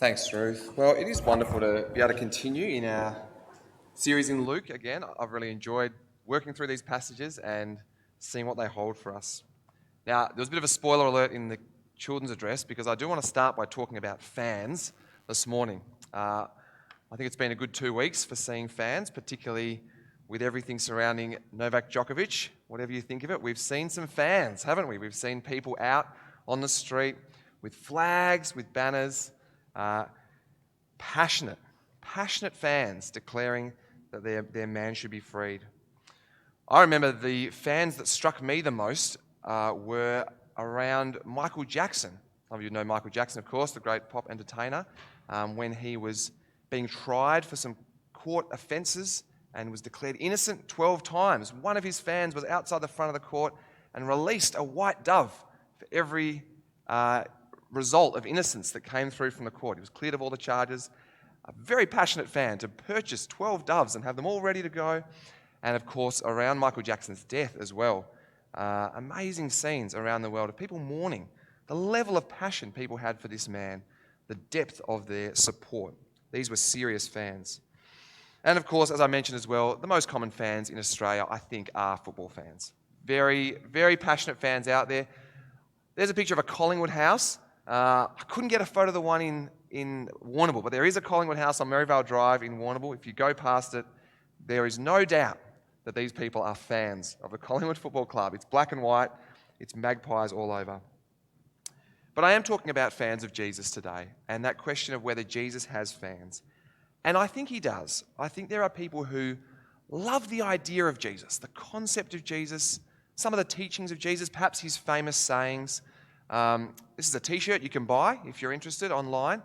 Thanks, Ruth. Well, it is wonderful to be able to continue in our series in Luke again. I've really enjoyed working through these passages and seeing what they hold for us. Now, there was a bit of a spoiler alert in the children's address because I do want to start by talking about fans this morning. I think it's been a good 2 weeks for seeing fans, particularly with everything surrounding Novak Djokovic. Whatever you think of it, we've seen some fans, haven't we? We've seen people out on the street with flags, with banners, passionate fans declaring that their man should be freed. I remember the fans that struck me the most were around Michael Jackson. Some of you know Michael Jackson, of course, the great pop entertainer, when he was being tried for some court offences and was declared innocent 12 times. One of his fans was outside the front of the court and released a white dove for every result of innocence that came through from the court. He was cleared of all the charges. A very passionate fan to purchase 12 doves and have them all ready to go. And of course, around Michael Jackson's death as well. Amazing scenes around the world of people mourning. The level of passion people had for this man, the depth of their support. These were serious fans. And of course, as I mentioned as well, the most common fans in Australia, I think, are football fans. Very, very passionate fans out there. There's a picture of a Collingwood house. I couldn't get a photo of the one in Warrnambool, but there is a Collingwood house on Merivale Drive in Warrnambool. If you go past it, there is no doubt that these people are fans of the Collingwood Football Club. It's black and white. It's magpies all over. But I am talking about fans of Jesus today, and that question of whether Jesus has fans. And I think he does. I think there are people who love the idea of Jesus, the concept of Jesus, some of the teachings of Jesus, perhaps his famous sayings. This is a t-shirt you can buy if you're interested online.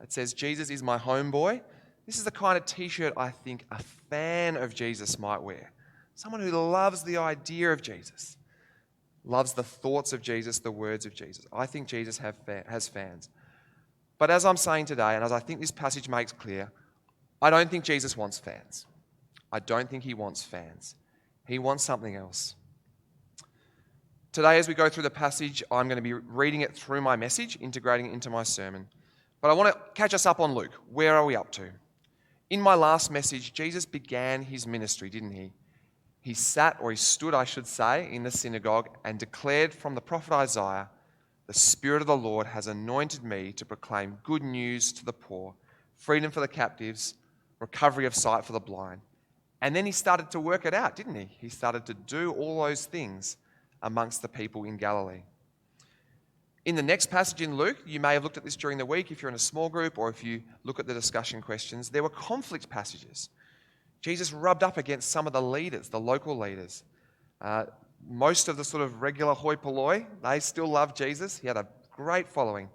It says, "Jesus is my homeboy." This is the kind of t-shirt I think a fan of Jesus might wear. Someone who loves the idea of Jesus, loves the thoughts of Jesus, the words of Jesus. I think Jesus has fans. But as I'm saying today, and as I think this passage makes clear, I don't think Jesus wants fans. I don't think he wants fans. He wants something else. Today, as we go through the passage, I'm going to be reading it through my message, integrating it into my sermon. But I want to catch us up on Luke. Where are we up to? In my last message, Jesus began his ministry, didn't he? He stood, I should say, in the synagogue and declared from the prophet Isaiah, "The Spirit of the Lord has anointed me to proclaim good news to the poor, freedom for the captives, recovery of sight for the blind." And then he started to work it out, didn't he? He started to do all those things amongst the people in Galilee. In the next passage in Luke, you may have looked at this during the week if you're in a small group or if you look at the discussion questions, there were conflict passages. Jesus rubbed up against some of the leaders, the local leaders. Most of the sort of regular hoi polloi, they still loved Jesus. He had a great following.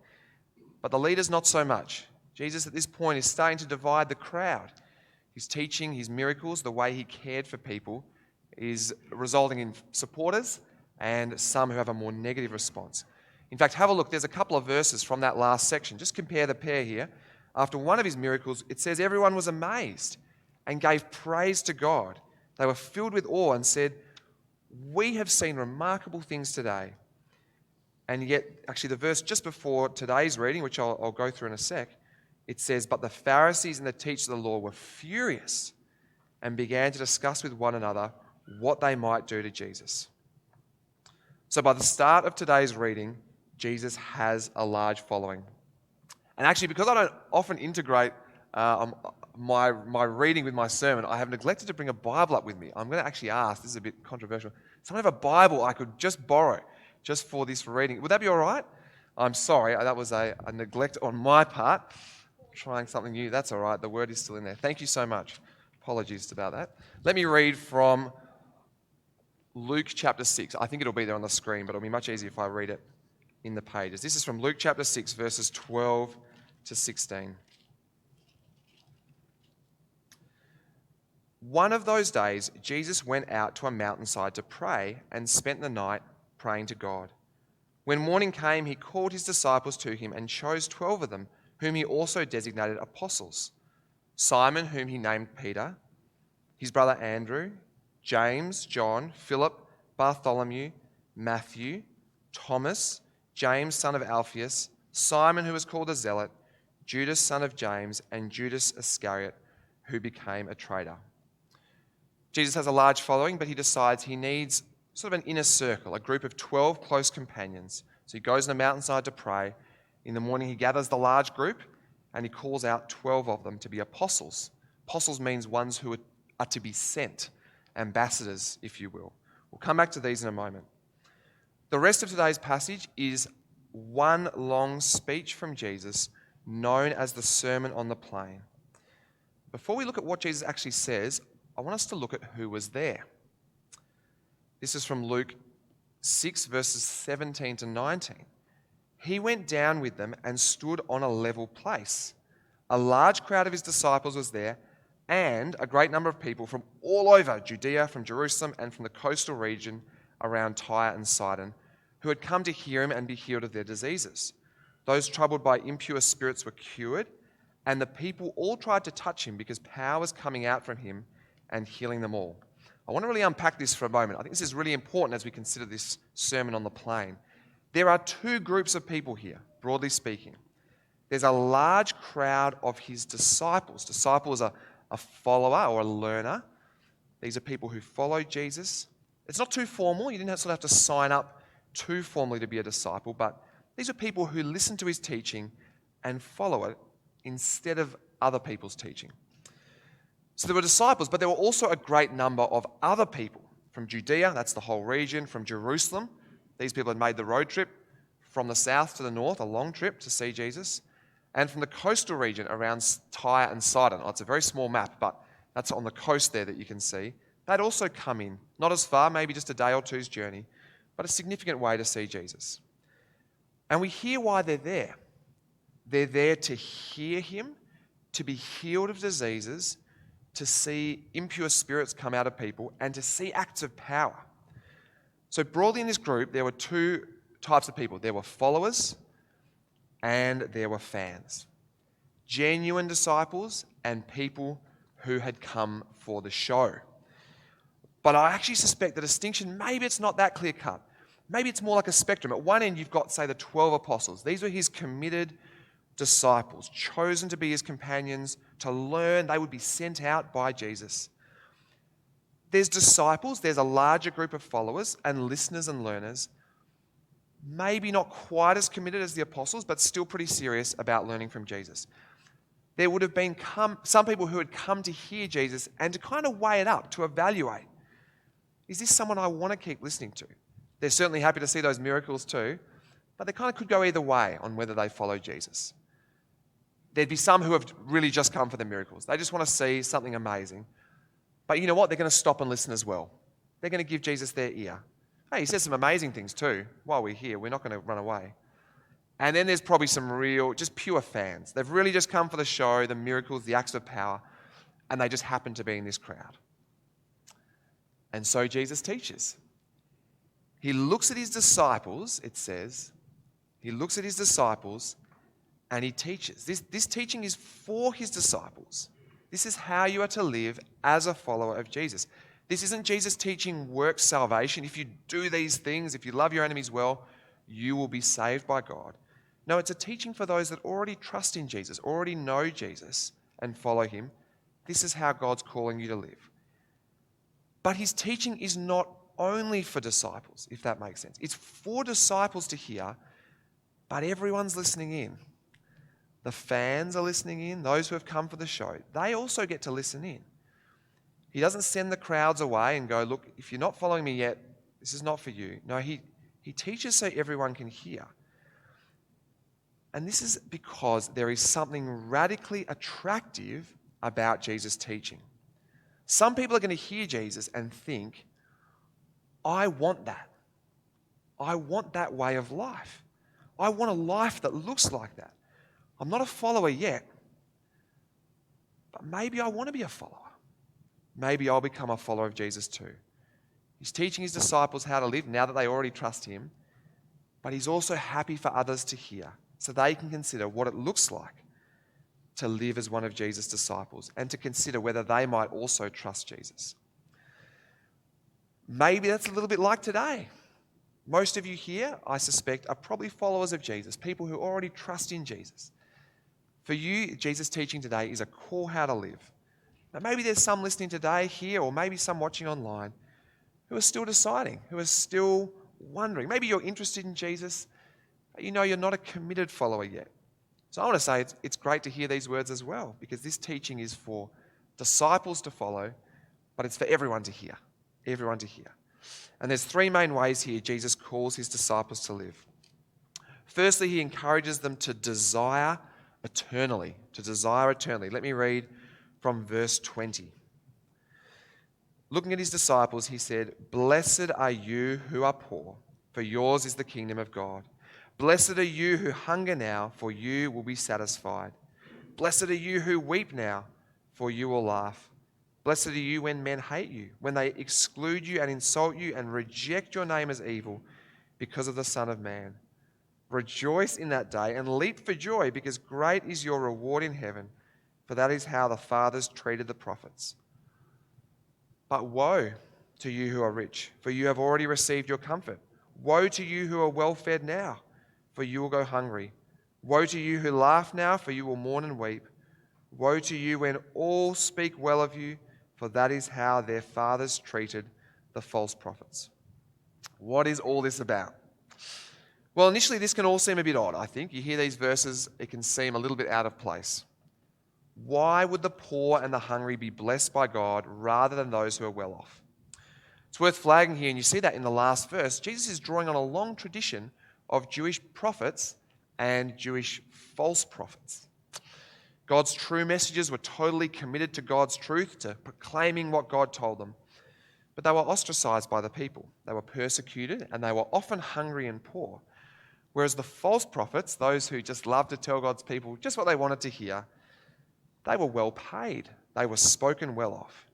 But the leaders, not so much. Jesus at this point is starting to divide the crowd. His teaching, his miracles, the way he cared for people is resulting in supporters and some who have a more negative response. In fact, have a look. There's a couple of verses from that last section. Just compare the pair here. After one of his miracles, it says everyone was amazed and gave praise to God. They were filled with awe and said, "We have seen remarkable things today." And yet, actually the verse just before today's reading, which I'll go through in a sec, it says, "But the Pharisees and the teachers of the law were furious and began to discuss with one another what they might do to Jesus." So by the start of today's reading, Jesus has a large following. And actually, because I don't often integrate my reading with my sermon, I have neglected to bring a Bible up with me. I'm going to actually ask, this is a bit controversial, someone have a Bible I could just borrow just for this reading. Would that be all right? I'm sorry, that was a neglect on my part. Trying something new, that's all right. The word is still in there. Thank you so much. Apologies about that. Let me read from Luke chapter 6. I think it'll be there on the screen, but it'll be much easier if I read it in the pages. This is from Luke chapter 6, verses 12 to 16. One of those days, Jesus went out to a mountainside to pray and spent the night praying to God. When morning came, he called his disciples to him and chose 12 of them, whom he also designated apostles. Simon, whom he named Peter, his brother Andrew, James, John, Philip, Bartholomew, Matthew, Thomas, James, son of Alphaeus, Simon, who was called a zealot, Judas, son of James, and Judas Iscariot, who became a traitor. Jesus has a large following, but he decides he needs sort of an inner circle, a group of 12 close companions. So he goes on a mountainside to pray. In the morning, he gathers the large group and he calls out 12 of them to be apostles. Apostles means ones who are to be sent, ambassadors, if you will. We'll come back to these in a moment. The rest of today's passage is one long speech from Jesus known as the Sermon on the Plain. Before we look at what Jesus actually says, I want us to look at who was there. This is from Luke 6, verses 17 to 19. He went down with them and stood on a level place. A large crowd of his disciples was there, and a great number of people from all over Judea, from Jerusalem, and from the coastal region around Tyre and Sidon, who had come to hear him and be healed of their diseases. Those troubled by impure spirits were cured, and the people all tried to touch him because power was coming out from him and healing them all. I want to really unpack this for a moment. I think this is really important as we consider this Sermon on the Plain. There are two groups of people here, broadly speaking. There's a large crowd of his disciples. Disciples are a follower or a learner. These are people who follow Jesus. It's not too formal. You didn't have to sign up too formally to be a disciple, but these are people who listen to his teaching and follow it instead of other people's teaching. So there were disciples, but there were also a great number of other people from Judea, that's the whole region, from Jerusalem. These people had made the road trip from the south to the north, a long trip to see Jesus, and from the coastal region around Tyre and Sidon. Oh, it's a very small map, but that's on the coast there that you can see. They'd also come in, not as far, maybe just a day or two's journey, but a significant way to see Jesus. And we hear why they're there. They're there to hear him, to be healed of diseases, to see impure spirits come out of people, and to see acts of power. So broadly in this group, there were two types of people. There were followers and there were fans. Genuine disciples and people who had come for the show. But I actually suspect the distinction, maybe it's not that clear cut. Maybe it's more like a spectrum. At one end, you've got, say, the 12 apostles. These were his committed disciples, chosen to be his companions, to learn. They would be sent out by Jesus. There's disciples, there's a larger group of followers and listeners and learners, maybe not quite as committed as the apostles, but still pretty serious about learning from Jesus. There would have been some people who had come to hear Jesus and to kind of weigh it up, to evaluate. Is this someone I want to keep listening to? They're certainly happy to see those miracles too, but they kind of could go either way on whether they follow Jesus. There'd be some who have really just come for the miracles. They just want to see something amazing. But you know what? They're going to stop and listen as well. They're going to give Jesus their ear. Hey, he says some amazing things too. While we're here, we're not going to run away. And then there's probably some real, just pure fans. They've really just come for the show, the miracles, the acts of power, and they just happen to be in this crowd. And so Jesus teaches. He looks at his disciples, it says. He looks at his disciples and he teaches. This teaching is for his disciples. This is how you are to live as a follower of Jesus. This isn't Jesus teaching works salvation. If you do these things, if you love your enemies well, you will be saved by God. No, it's a teaching for those that already trust in Jesus, already know Jesus and follow him. This is how God's calling you to live. But his teaching is not only for disciples, if that makes sense. It's for disciples to hear, but everyone's listening in. The fans are listening in, those who have come for the show. They also get to listen in. He doesn't send the crowds away and go, look, if you're not following me yet, this is not for you. No, he teaches so everyone can hear. And this is because there is something radically attractive about Jesus' teaching. Some people are going to hear Jesus and think, I want that. I want that way of life. I want a life that looks like that. I'm not a follower yet, but maybe I want to be a follower. Maybe I'll become a follower of Jesus too. He's teaching his disciples how to live now that they already trust him, but he's also happy for others to hear so they can consider what it looks like to live as one of Jesus' disciples and to consider whether they might also trust Jesus. Maybe that's a little bit like today. Most of you here, I suspect, are probably followers of Jesus, people who already trust in Jesus. For you, Jesus' teaching today is a call how to live. Now, maybe there's some listening today here, or maybe some watching online, who are still deciding, who are still wondering. Maybe you're interested in Jesus, but you know you're not a committed follower yet. So I want to say it's great to hear these words as well, because this teaching is for disciples to follow, but it's for everyone to hear. Everyone to hear. And there's three main ways here Jesus calls his disciples to live. Firstly, he encourages them to desire eternally. To desire eternally. Let me read from verse 20. Looking at his disciples, he said, "Blessed are you who are poor, for yours is the kingdom of God. Blessed are you who hunger now, for you will be satisfied. Blessed are you who weep now, for you will laugh. Blessed are you when men hate you, when they exclude you and insult you and reject your name as evil because of the Son of Man. Rejoice in that day and leap for joy, because great is your reward in heaven, for that is how the fathers treated the prophets. But woe to you who are rich, for you have already received your comfort. Woe to you who are well fed now, for you will go hungry. Woe to you who laugh now, for you will mourn and weep. Woe to you when all speak well of you, for that is how their fathers treated the false prophets." What is all this about? Well, initially this can all seem a bit odd, I think. You hear these verses, it can seem a little bit out of place. Why would the poor and the hungry be blessed by God rather than those who are well off? It's worth flagging here, and you see that in the last verse. Jesus is drawing on a long tradition of Jewish prophets and Jewish false prophets. God's true messages were totally committed to God's truth, to proclaiming what God told them. But they were ostracized by the people. They were persecuted, and they were often hungry and poor. Whereas the false prophets, those who just loved to tell God's people just what they wanted to hear, they were well paid. They were spoken well of.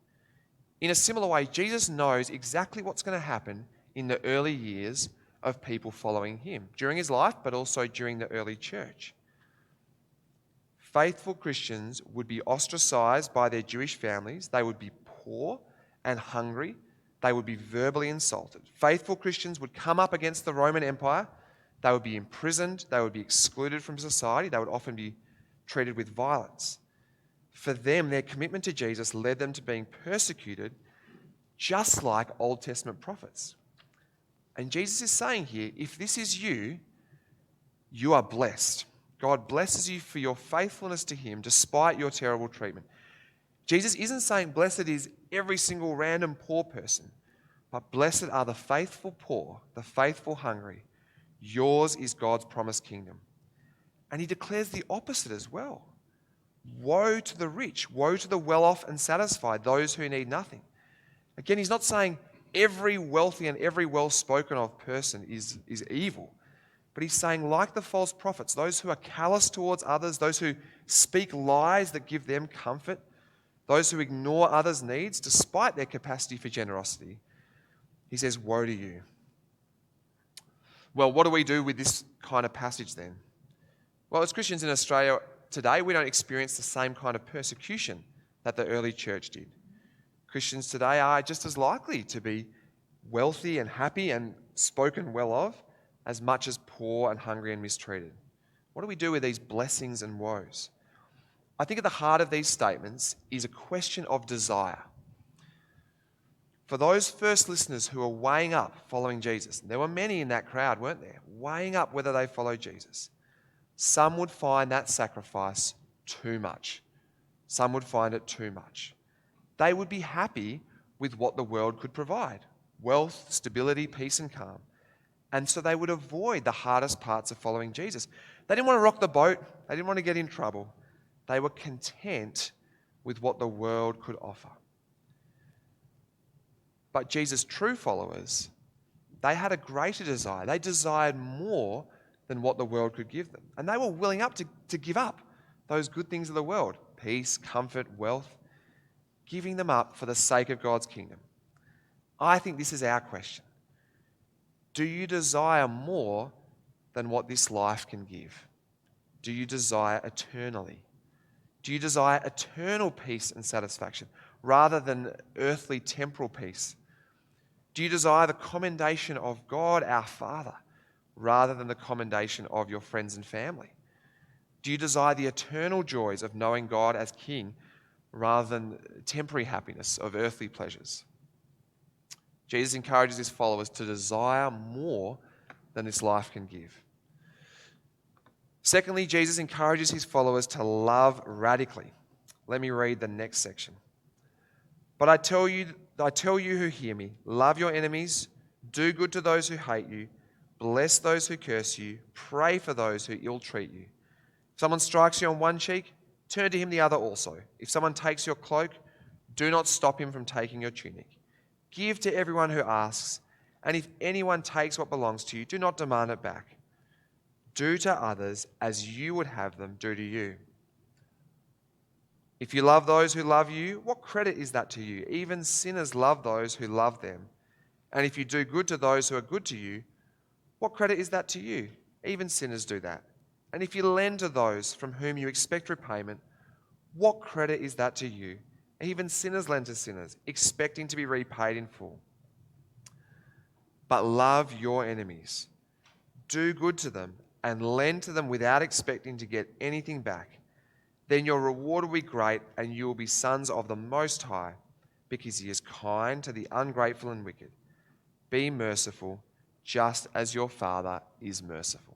In a similar way, Jesus knows exactly what's going to happen in the early years of people following him, during his life, but also during the early church. Faithful Christians would be ostracized by their Jewish families. They would be poor and hungry. They would be verbally insulted. Faithful Christians would come up against the Roman Empire. They would be imprisoned. They would be excluded from society. They would often be treated with violence. For them, their commitment to Jesus led them to being persecuted, just like Old Testament prophets. And Jesus is saying here, if this is you, you are blessed. God blesses you for your faithfulness to him despite your terrible treatment. Jesus isn't saying blessed is every single random poor person, but blessed are the faithful poor, the faithful hungry. Yours is God's promised kingdom. And he declares the opposite as well. Woe to the rich, woe to the well-off and satisfied, those who need nothing. Again, he's not saying every wealthy and every well-spoken of person is evil. But he's saying, like the false prophets, those who are callous towards others, those who speak lies that give them comfort, those who ignore others' needs despite their capacity for generosity, he says, woe to you. Well, what do we do with this kind of passage then? Well, as Christians in Australia today, we don't experience the same kind of persecution that the early church did. Christians today are just as likely to be wealthy and happy and spoken well of as much as poor and hungry and mistreated. What do we do with these blessings and woes? I think at the heart of these statements is a question of desire. For those first listeners who are weighing up following Jesus, and there were many in that crowd, weren't there? Weighing up whether they follow Jesus. Some would find that sacrifice too much. Some would find it too much. They would be happy with what the world could provide: wealth, stability, peace, and calm. And so they would avoid the hardest parts of following Jesus. They didn't want to rock the boat. They didn't want to get in trouble. They were content with what the world could offer. But Jesus' true followers, they had a greater desire. They desired more than what the world could give them. And they were willing to give up those good things of the world: peace, comfort, wealth, giving them up for the sake of God's kingdom. I think this is our question. Do you desire more than what this life can give? Do you desire eternally? Do you desire eternal peace and satisfaction rather than earthly temporal peace? Do you desire the commendation of God our Father rather than the commendation of your friends and family? Do you desire the eternal joys of knowing God as King rather than temporary happiness of earthly pleasures? Jesus encourages his followers to desire more than this life can give. Secondly, Jesus encourages his followers to love radically. Let me read the next section. But I tell you who hear me, love your enemies, do good to those who hate you, bless those who curse you, pray for those who ill-treat you. If someone strikes you on one cheek, turn to him the other also. If someone takes your cloak, do not stop him from taking your tunic. Give to everyone who asks, and if anyone takes what belongs to you, do not demand it back. Do to others as you would have them do to you. If you love those who love you, what credit is that to you? Even sinners love those who love them. And if you do good to those who are good to you, what credit is that to you? Even sinners do that. And if you lend to those from whom you expect repayment, what credit is that to you? Even sinners lend to sinners, expecting to be repaid in full. But love your enemies. Do good to them and lend to them without expecting to get anything back. Then your reward will be great and you will be sons of the Most High, because he is kind to the ungrateful and wicked. Be merciful, just as your Father is merciful.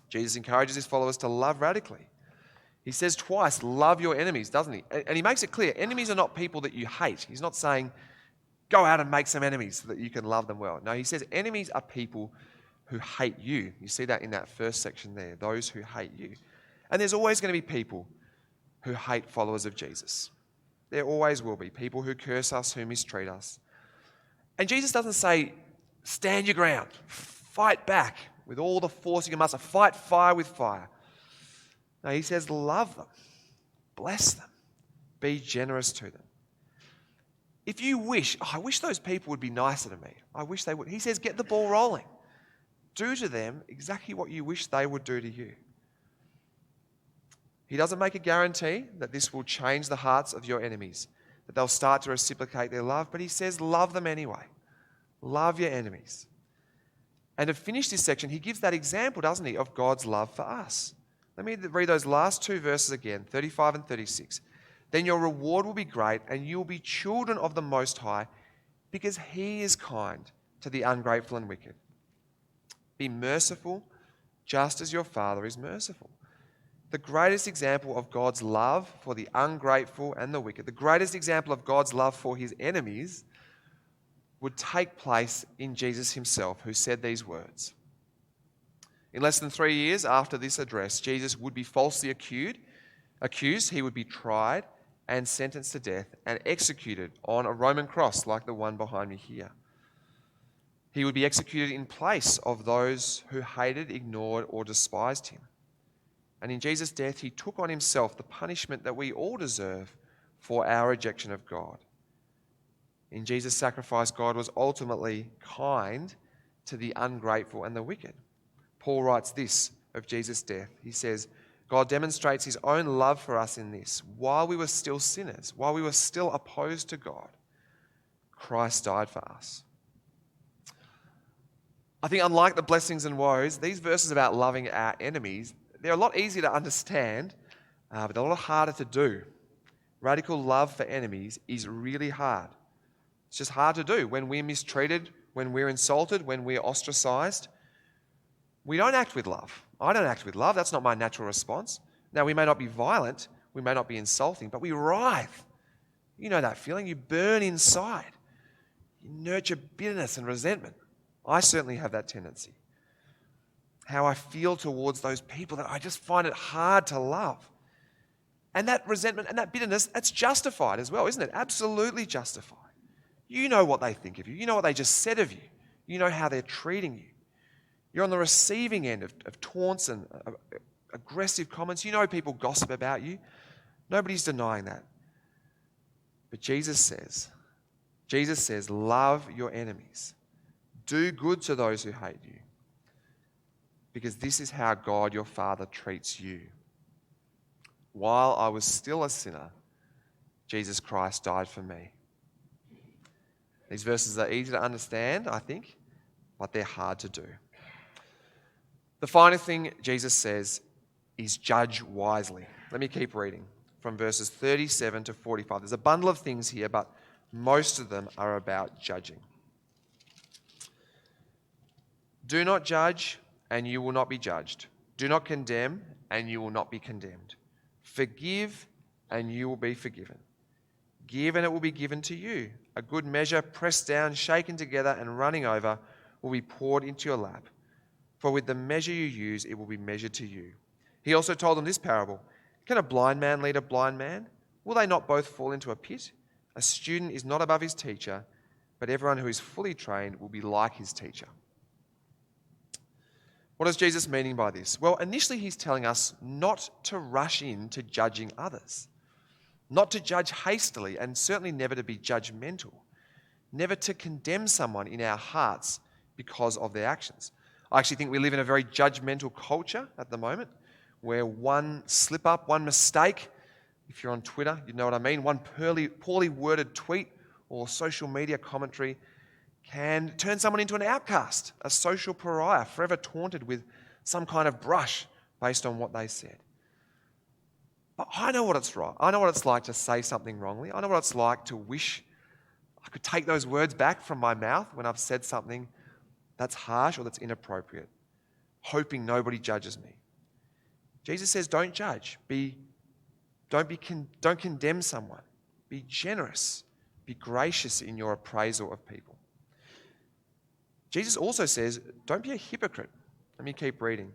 Jesus encourages his followers to love radically. He says twice, love your enemies, doesn't he? And he makes it clear, enemies are not people that you hate. He's not saying, go out and make some enemies so that you can love them well. No, he says enemies are people who hate you. You see that in that first section there, those who hate you. And there's always going to be people who hate followers of Jesus. There always will be people who curse us, who mistreat us. And Jesus doesn't say, stand your ground, fight back with all the force you can muster, fight fire with fire. No, he says, love them, bless them, be generous to them. If you wish, I wish those people would be nicer to me. I wish they would. He says, get the ball rolling. Do to them exactly what you wish they would do to you. He doesn't make a guarantee that this will change the hearts of your enemies, that they'll start to reciprocate their love, but he says, love them anyway. Love your enemies. And to finish this section, he gives that example, doesn't he, of God's love for us. Let me read those last two verses again, 35 and 36. Then your reward will be great, and you will be children of the Most High, because he is kind to the ungrateful and wicked. Be merciful, just as your Father is merciful. The greatest example of God's love for the ungrateful and the wicked, the greatest example of God's love for his enemies, would take place in Jesus himself, who said these words. In less than 3 years after this address, Jesus would be falsely accused, he would be tried and sentenced to death and executed on a Roman cross like the one behind me here. He would be executed in place of those who hated, ignored, or despised him. And in Jesus' death, he took on himself the punishment that we all deserve for our rejection of God. In Jesus' sacrifice, God was ultimately kind to the ungrateful and the wicked. Paul writes this of Jesus' death. He says, God demonstrates his own love for us in this. While we were still sinners, while we were still opposed to God, Christ died for us. I think unlike the blessings and woes, these verses about loving our enemies, they're a lot easier to understand, but they're a lot harder to do. Radical love for enemies is really hard. It's just hard to do. When we're mistreated, when we're insulted, when we're ostracized, we don't act with love. I don't act with love. That's not my natural response. Now, we may not be violent, we may not be insulting, but we writhe. You know that feeling. You burn inside. You nurture bitterness and resentment. I certainly have that tendency. How I feel towards those people that I just find it hard to love. And that resentment and that bitterness, that's justified as well, isn't it? Absolutely justified. You know what they think of you. You know what they just said of you. You know how they're treating you. You're on the receiving end of taunts and aggressive comments. You know people gossip about you. Nobody's denying that. But Jesus says, love your enemies. Do good to those who hate you. Because this is how God, your Father, treats you. While I was still a sinner, Jesus Christ died for me. These verses are easy to understand, I think, but they're hard to do. The final thing Jesus says is judge wisely. Let me keep reading from verses 37 to 45. There's a bundle of things here, but most of them are about judging. Do not judge, and you will not be judged. Do not condemn, and you will not be condemned. Forgive, and you will be forgiven. Give, and it will be given to you. A good measure, pressed down, shaken together, and running over, will be poured into your lap. For with the measure you use, it will be measured to you. He also told them this parable. Can a blind man lead a blind man? Will they not both fall into a pit? A student is not above his teacher, but everyone who is fully trained will be like his teacher. What is Jesus meaning by this? Well, initially he's telling us not to rush into judging others, not to judge hastily, and certainly never to be judgmental, never to condemn someone in our hearts because of their actions. I actually think we live in a very judgmental culture at the moment, where one slip up, one mistake, if you're on Twitter, you know what I mean, one poorly worded tweet or social media commentary can turn someone into an outcast, a social pariah, forever taunted with some kind of brush based on what they said. But I know what it's right. I know what it's like to say something wrongly. I know what it's like to wish I could take those words back from my mouth when I've said something that's harsh or that's inappropriate, hoping nobody judges me. Jesus says, don't judge. Don't condemn someone. Be generous. Be gracious in your appraisal of people. Jesus also says, don't be a hypocrite. Let me keep reading.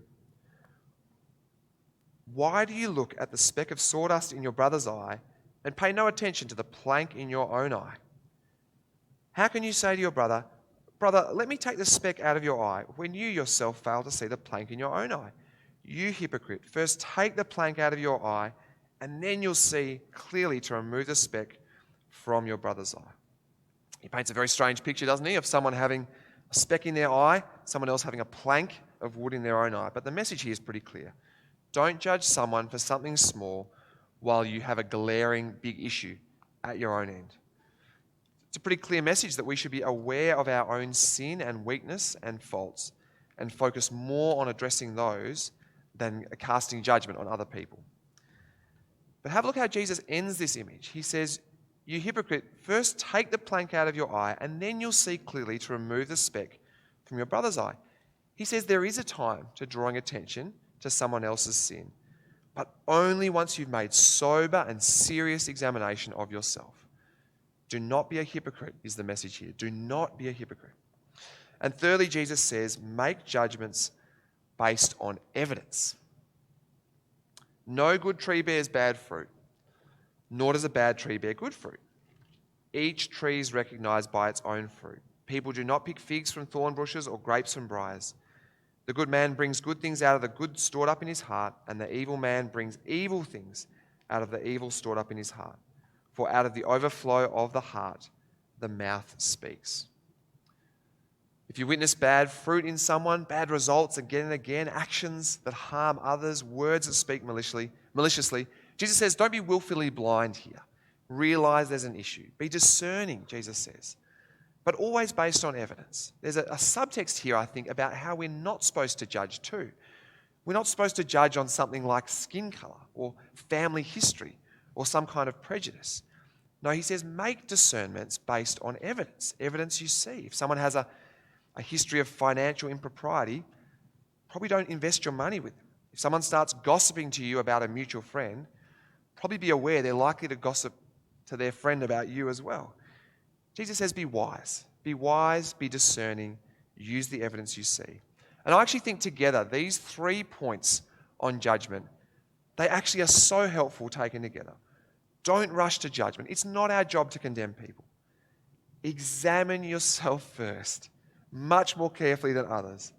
Why do you look at the speck of sawdust in your brother's eye and pay no attention to the plank in your own eye? How can you say to your brother, brother, let me take the speck out of your eye, when you yourself fail to see the plank in your own eye? You hypocrite, first take the plank out of your eye, and then you'll see clearly to remove the speck from your brother's eye. He paints a very strange picture, doesn't he, of someone having a speck in their eye, someone else having a plank of wood in their own eye. But the message here is pretty clear. Don't judge someone for something small while you have a glaring big issue at your own end. It's a pretty clear message that we should be aware of our own sin and weakness and faults and focus more on addressing those than casting judgment on other people. But have a look how Jesus ends this image. He says, you hypocrite, first take the plank out of your eye, and then you'll see clearly to remove the speck from your brother's eye. He says there is a time to drawing attention to someone else's sin, but only once you've made sober and serious examination of yourself. Do not be a hypocrite is the message here. Do not be a hypocrite. And thirdly, Jesus says, make judgments based on evidence. No good tree bears bad fruit, nor does a bad tree bear good fruit. Each tree is recognized by its own fruit. People do not pick figs from thorn bushes or grapes from briars. The good man brings good things out of the good stored up in his heart, and the evil man brings evil things out of the evil stored up in his heart. For out of the overflow of the heart, the mouth speaks. If you witness bad fruit in someone, bad results again and again, actions that harm others, words that speak maliciously, Jesus says, don't be willfully blind here. Realize there's an issue. Be discerning, Jesus says, but always based on evidence. There's a subtext here, I think, about how we're not supposed to judge too. We're not supposed to judge on something like skin color or family history or some kind of prejudice. No, he says, make discernments based on evidence, evidence you see. If someone has a history of financial impropriety, probably don't invest your money with them. If someone starts gossiping to you about a mutual friend, probably be aware they're likely to gossip to their friend about you as well. Jesus says, be wise. Be wise, be discerning, use the evidence you see. And I actually think together, these 3 points on judgment, they actually are so helpful taken together. Don't rush to judgment. It's not our job to condemn people. Examine yourself first, much more carefully than others.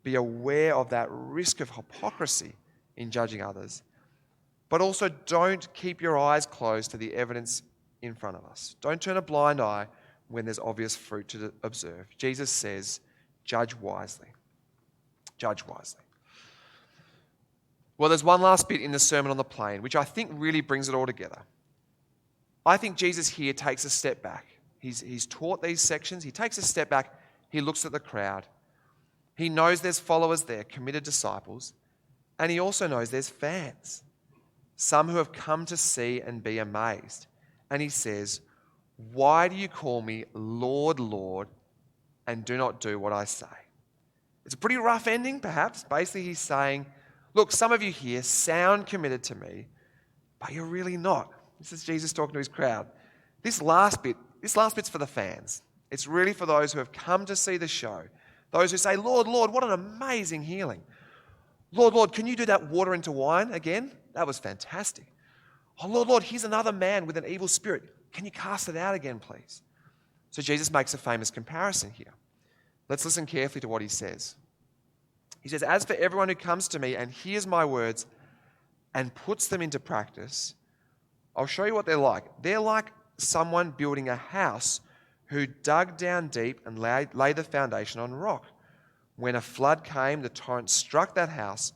Be aware of that risk of hypocrisy in judging others. But also don't keep your eyes closed to the evidence in front of us. Don't turn a blind eye when there's obvious fruit to observe. Jesus says, judge wisely. Judge wisely. Well, there's one last bit in the Sermon on the Plain, which I think really brings it all together. I think Jesus here takes a step back. He's taught these sections. He takes a step back. He looks at the crowd. He knows there's followers there, committed disciples. And he also knows there's fans, some who have come to see and be amazed. And he says, "Why do you call me Lord, Lord, and do not do what I say?" It's a pretty rough ending, perhaps. Basically, he's saying, look, some of you here sound committed to me, but you're really not. This is Jesus talking to his crowd. This last bit's for the fans. It's really for those who have come to see the show. Those who say, "Lord, Lord, what an amazing healing. Lord, Lord, can you do that water into wine again? That was fantastic. Oh, Lord, Lord, here's another man with an evil spirit. Can you cast it out again, please?" So Jesus makes a famous comparison here. Let's listen carefully to what he says. He says, "As for everyone who comes to me and hears my words and puts them into practice, I'll show you what they're like. They're like someone building a house who dug down deep and laid the foundation on rock. When a flood came, the torrent struck that house,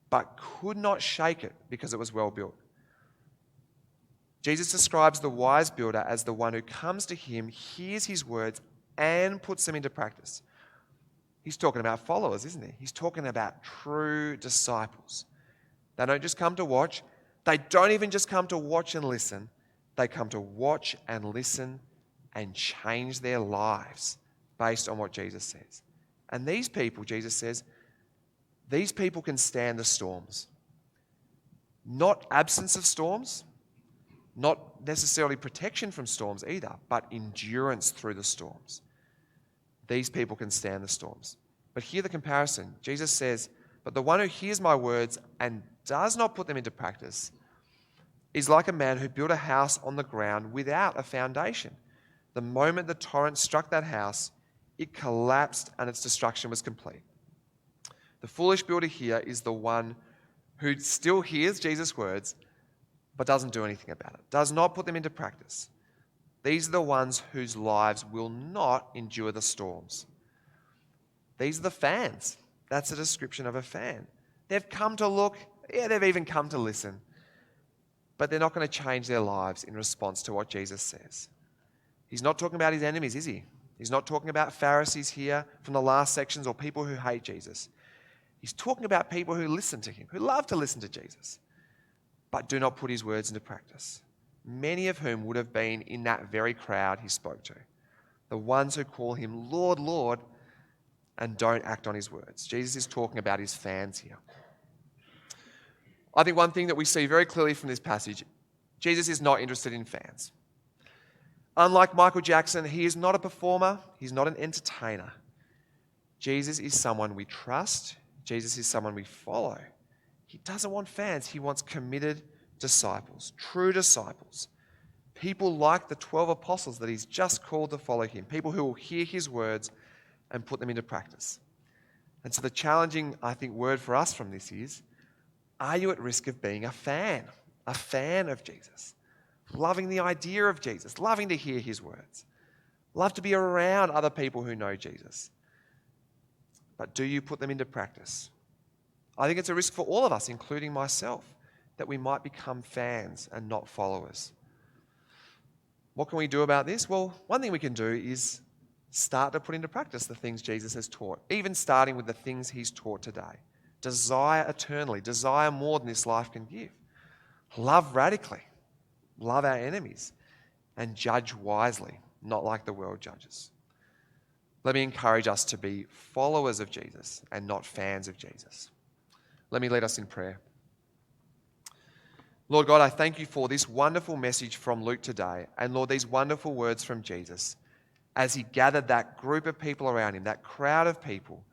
but could not shake it because it was well built." Jesus describes the wise builder as the one who comes to him, hears his words, and puts them into practice. He's talking about followers, isn't he? He's talking about true disciples. They don't just come to watch. They don't even just come to watch and listen. They come to watch and listen and change their lives based on what Jesus says. And these people, Jesus says, these people can stand the storms. Not absence of storms, not necessarily protection from storms either, but endurance through the storms. These people can stand the storms. But hear the comparison. Jesus says, "But the one who hears my words and does not put them into practice is like a man who built a house on the ground without a foundation. The moment the torrent struck that house, it collapsed and its destruction was complete." The foolish builder here is the one who still hears Jesus' words but doesn't do anything about it, does not put them into practice. These are the ones whose lives will not endure the storms. These are the fans. That's a description of a fan. They've come to look, they've even come to listen, but they're not going to change their lives in response to what Jesus says. He's not talking about his enemies, is he? He's not talking about Pharisees here from the last sections or people who hate Jesus. He's talking about people who listen to him, who love to listen to Jesus, but do not put his words into practice. Many of whom would have been in that very crowd he spoke to. The ones who call him Lord, Lord, and don't act on his words. Jesus is talking about his fans here. I think one thing that we see very clearly from this passage, Jesus is not interested in fans. Unlike Michael Jackson, he is not a performer. He's not an entertainer. Jesus is someone we trust. Jesus is someone we follow. He doesn't want fans. He wants committed disciples, true disciples. People like the 12 apostles that he's just called to follow him. People who will hear his words and put them into practice. And so the challenging, I think, word for us from this is, are you at risk of being a fan of Jesus? Loving the idea of Jesus, loving to hear his words, love to be around other people who know Jesus. But do you put them into practice? I think it's a risk for all of us, including myself, that we might become fans and not followers. What can we do about this? Well, one thing we can do is start to put into practice the things Jesus has taught, even starting with the things he's taught today. Desire eternally, desire more than this life can give. Love radically, love our enemies, and judge wisely, not like the world judges. Let me encourage us to be followers of Jesus and not fans of Jesus. Let me lead us in prayer. Lord God, I thank you for this wonderful message from Luke today, and Lord, these wonderful words from Jesus as he gathered that group of people around him, that crowd of people,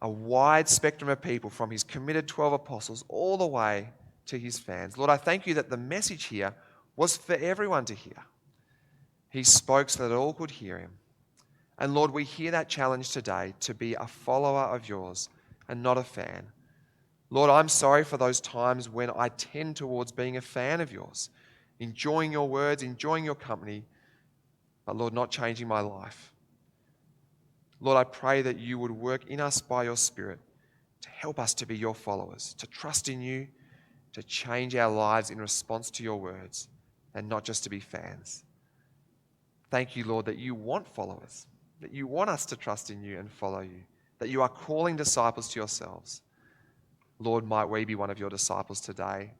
a wide spectrum of people from his committed 12 apostles all the way to his fans. Lord, I thank you that the message here was for everyone to hear. He spoke so that all could hear him. And Lord, we hear that challenge today to be a follower of yours and not a fan. Lord, I'm sorry for those times when I tend towards being a fan of yours, enjoying your words, enjoying your company, but Lord, not changing my life. Lord, I pray that you would work in us by your Spirit to help us to be your followers, to trust in you, to change our lives in response to your words, and not just to be fans. Thank you, Lord, that you want followers, that you want us to trust in you and follow you, that you are calling disciples to yourselves. Lord, might we be one of your disciples today?